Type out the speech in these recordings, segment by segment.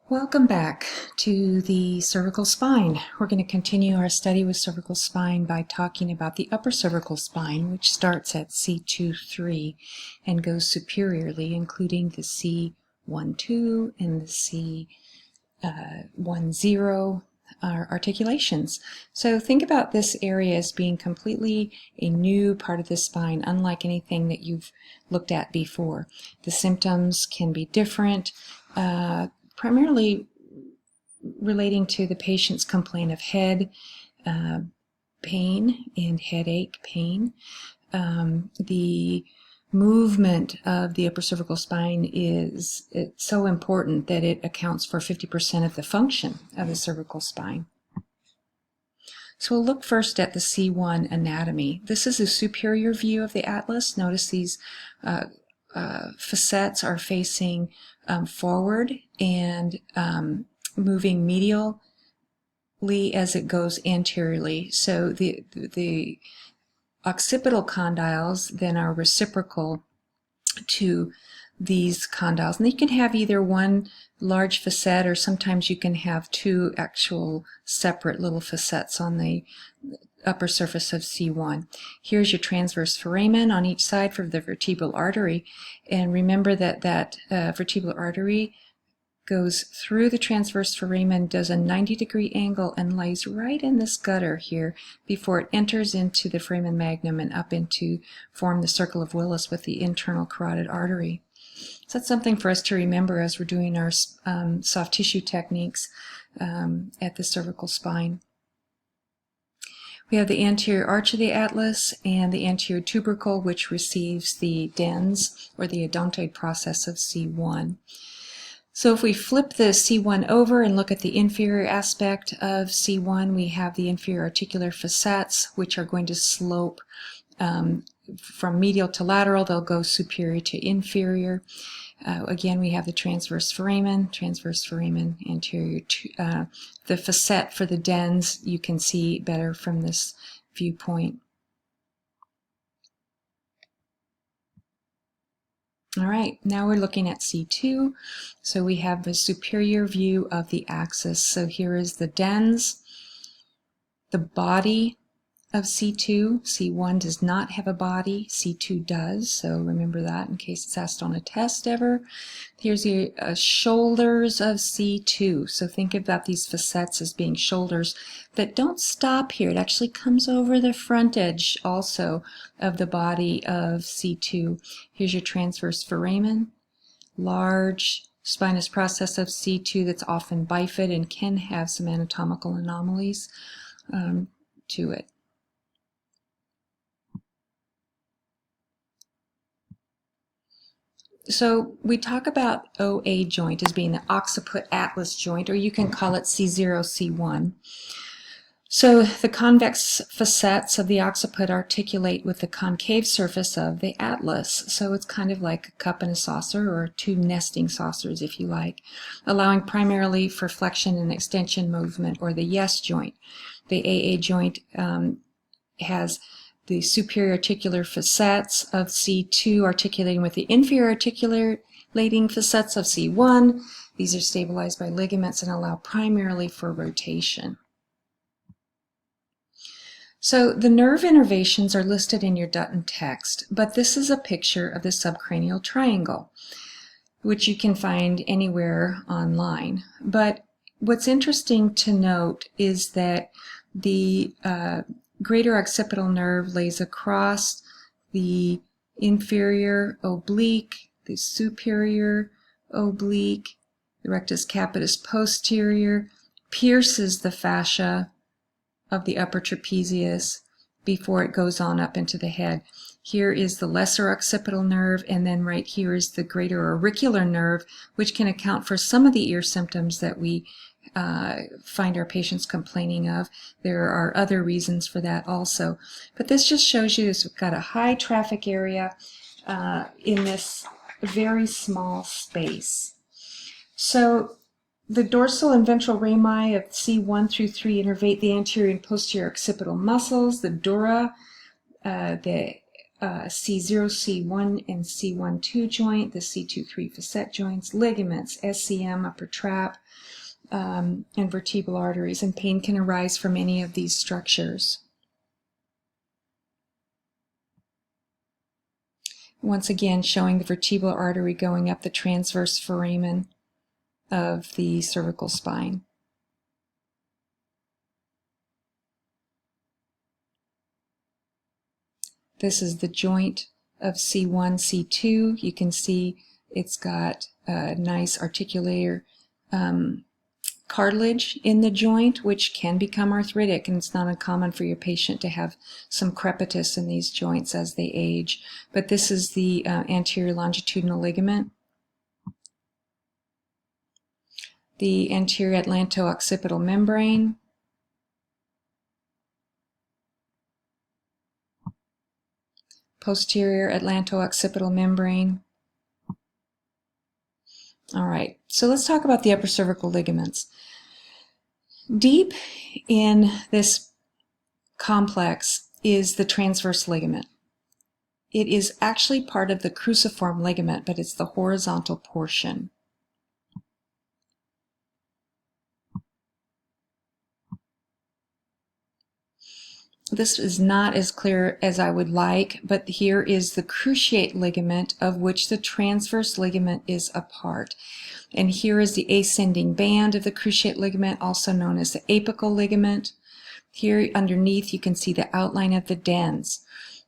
Welcome back to the cervical spine. We're going to continue our study with cervical spine by talking about the upper cervical spine, which starts at C2-3 and goes superiorly, including the C1-2 and the C1-0 articulations. So think about this area as being completely a new part of the spine, unlike anything that you've looked at before. The symptoms can be different, primarily relating to the patient's complaint of head pain and headache pain. The movement of the upper cervical spine it's so important that it accounts for 50% of the function of the cervical spine. So we'll look first at the C1 anatomy. This is a superior view of the atlas. Notice these facets are facing forward and moving medially as it goes anteriorly. So the occipital condyles then are reciprocal to these condyles. And you can have either one large facet, or sometimes you can have two actual separate little facets on the upper surface of C1. Here's your transverse foramen on each side for the vertebral artery. And remember that vertebral artery goes through the transverse foramen, does a 90-degree angle, and lays right in this gutter here before it enters into the foramen magnum and up into form the circle of Willis with the internal carotid artery. So that's something for us to remember as we're doing our soft tissue techniques at the cervical spine. We have the anterior arch of the atlas and the anterior tubercle, which receives the dens or the odontoid process of C1. So if we flip the C1 over and look at the inferior aspect of C1, we have the inferior articular facets, which are going to slope from medial to lateral. They'll go superior to inferior. Again, we have the transverse foramen, anterior. The facet for the dens you can see better from this viewpoint. All right, now we're looking at C2. So we have the superior view of the axis. So here is the dens, the body of C2. C1 does not have a body, C2 does, so remember that in case it's asked on a test ever. Here's the shoulders of C2. So think about these facets as being shoulders that don't stop here. It actually comes over the front edge also of the body of C2. Here's your transverse foramen, large spinous process of C2 that's often bifid and can have some anatomical anomalies to it. So we talk about OA joint as being the occiput atlas joint, or you can call it C0, C1. So the convex facets of the occiput articulate with the concave surface of the atlas. So it's kind of like a cup and a saucer, or two nesting saucers if you like, allowing primarily for flexion and extension movement, or the yes joint. The AA joint has the superior articular facets of C2 articulating with the inferior articulating facets of C1. These are stabilized by ligaments and allow primarily for rotation. So the nerve innervations are listed in your Dutton text, but this is a picture of the subcranial triangle, which you can find anywhere online. But what's interesting to note is that the greater occipital nerve lays across the inferior oblique, the superior oblique, the rectus capitis posterior, pierces the fascia of the upper trapezius before it goes on up into the head. Here is the lesser occipital nerve, and then right here is the greater auricular nerve, which can account for some of the ear symptoms that we find our patients complaining of. There are other reasons for that also. But this just shows you we've got a high traffic area in this very small space. So the dorsal and ventral rami of C1 through 3 innervate the anterior and posterior occipital muscles. The dura, the C0, C1, and C1-2 joint, the C2-3 facet joints, ligaments, SCM, upper trap, and vertebral arteries, and pain can arise from any of these structures. Once again, showing the vertebral artery going up the transverse foramen of the cervical spine. This is the joint of C1, C2. You can see it's got a nice articulator cartilage in the joint, which can become arthritic, and it's not uncommon for your patient to have some crepitus in these joints as they age. But this is the anterior longitudinal ligament, the anterior atlanto-occipital membrane, posterior atlanto-occipital membrane. All right, so let's talk about the upper cervical ligaments. Deep in this complex is the transverse ligament. It is actually part of the cruciform ligament, but it's the horizontal portion. This is not as clear as I would like, but here is the cruciate ligament, of which the transverse ligament is a part. And here is the ascending band of the cruciate ligament, also known as the apical ligament. Here underneath you can see the outline of the dens.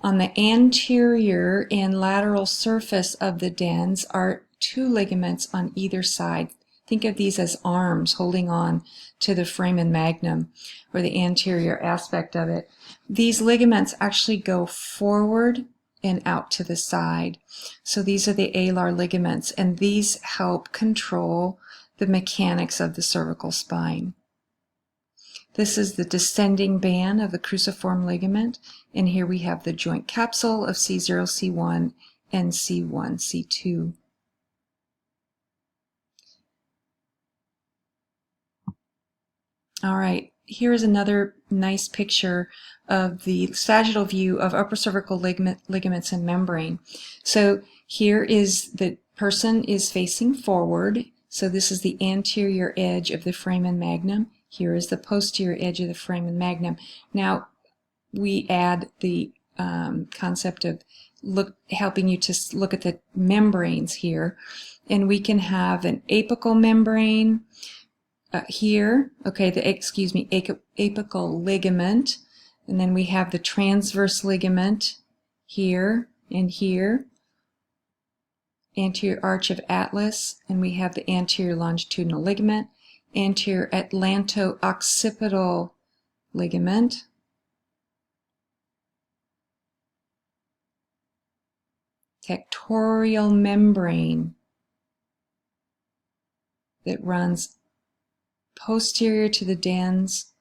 On the anterior and lateral surface of the dens are two ligaments on either side. Think of these as arms holding on to the foramen magnum, or the anterior aspect of it. These ligaments actually go forward and out to the side. So these are the alar ligaments, and these help control the mechanics of the cervical spine. This is the descending band of the cruciform ligament, and here we have the joint capsule of C0, C1, and C1, C2. All right, here is another nice picture of the sagittal view of upper cervical ligaments and membrane. So here is the person is facing forward. So this is the anterior edge of the foramen magnum. Here is the posterior edge of the foramen magnum. Now we add the concept of helping you to look at the membranes here, and we can have an apical membrane here, okay, apical ligament, and then we have the transverse ligament here and here, anterior arch of atlas, and we have the anterior longitudinal ligament, anterior atlanto-occipital ligament, tectorial membrane that runs posterior to the dens,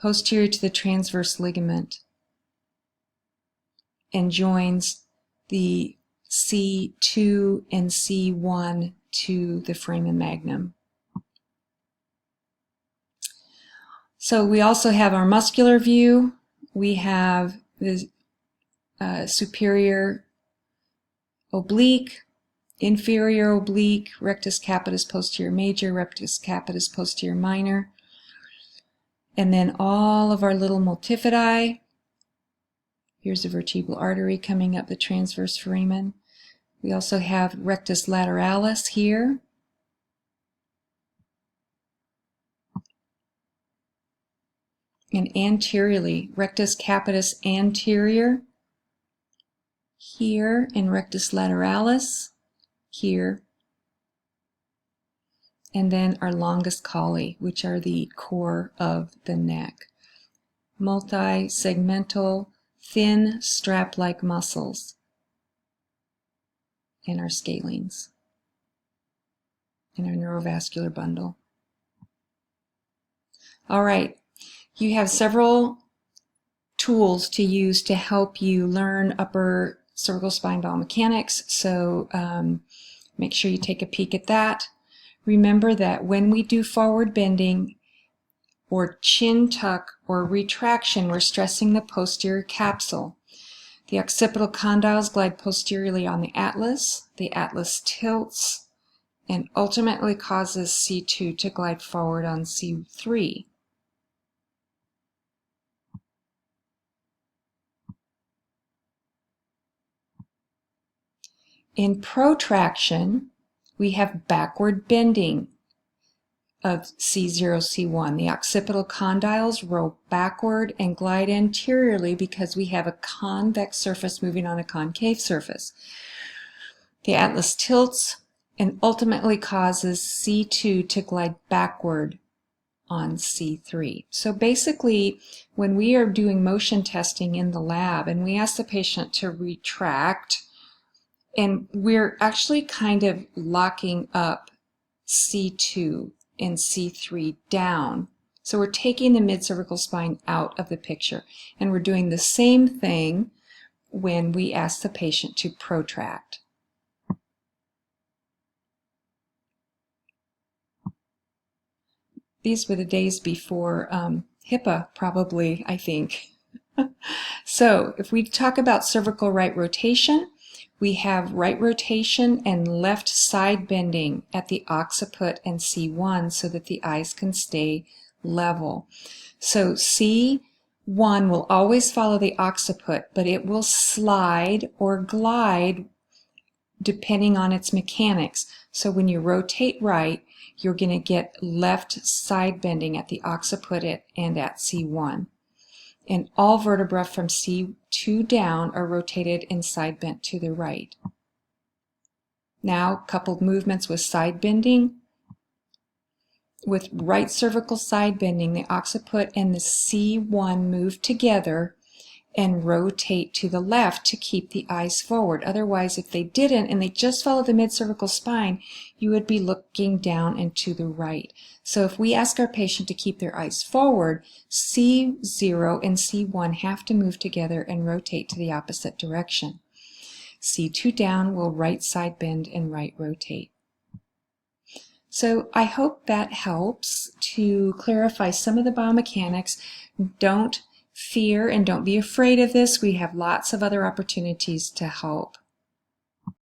posterior to the transverse ligament, and joins the C2 and C1 to the foramen magnum. So we also have our muscular view. We have the superior oblique, inferior oblique, rectus capitis posterior major, rectus capitis posterior minor, and then all of our little multifidi. Here's the vertebral artery coming up the transverse foramen. We also have rectus lateralis here. And anteriorly, rectus capitis anterior here, and rectus lateralis here, and then our longus colli, which are the core of the neck. Multi-segmental, thin, strap-like muscles, and our scalenes, and our neurovascular bundle. All right, you have several tools to use to help you learn upper cervical spine biomechanics, so make sure you take a peek at that. Remember that when we do forward bending or chin tuck or retraction, we're stressing the posterior capsule. The occipital condyles glide posteriorly on the atlas tilts and ultimately causes C2 to glide forward on C3. In protraction, we have backward bending of C0, C1. The occipital condyles roll backward and glide anteriorly because we have a convex surface moving on a concave surface. The atlas tilts and ultimately causes C2 to glide backward on C3. So basically, when we are doing motion testing in the lab and we ask the patient to retract, and we're actually kind of locking up C2 and C3 down. So we're taking the mid-cervical spine out of the picture. And we're doing the same thing when we ask the patient to protract. These were the days before HIPAA, probably, I think. So if we talk about cervical right rotation, we have right rotation and left side bending at the occiput and C1 so that the eyes can stay level. So C1 will always follow the occiput, but it will slide or glide depending on its mechanics. So when you rotate right, you're going to get left side bending at the occiput and at C1. And all vertebrae from C2 down are rotated and side bent to the right. Now, coupled movements with side bending. With right cervical side bending, the occiput and the C1 move together and rotate to the left to keep the eyes forward. Otherwise, if they didn't and they just followed the mid-cervical spine, you would be looking down and to the right. So if we ask our patient to keep their eyes forward, C0 and C1 have to move together and rotate to the opposite direction. C2 down will right side bend and right rotate. So I hope that helps to clarify some of the biomechanics. Don't fear and don't be afraid of this. We have lots of other opportunities to help.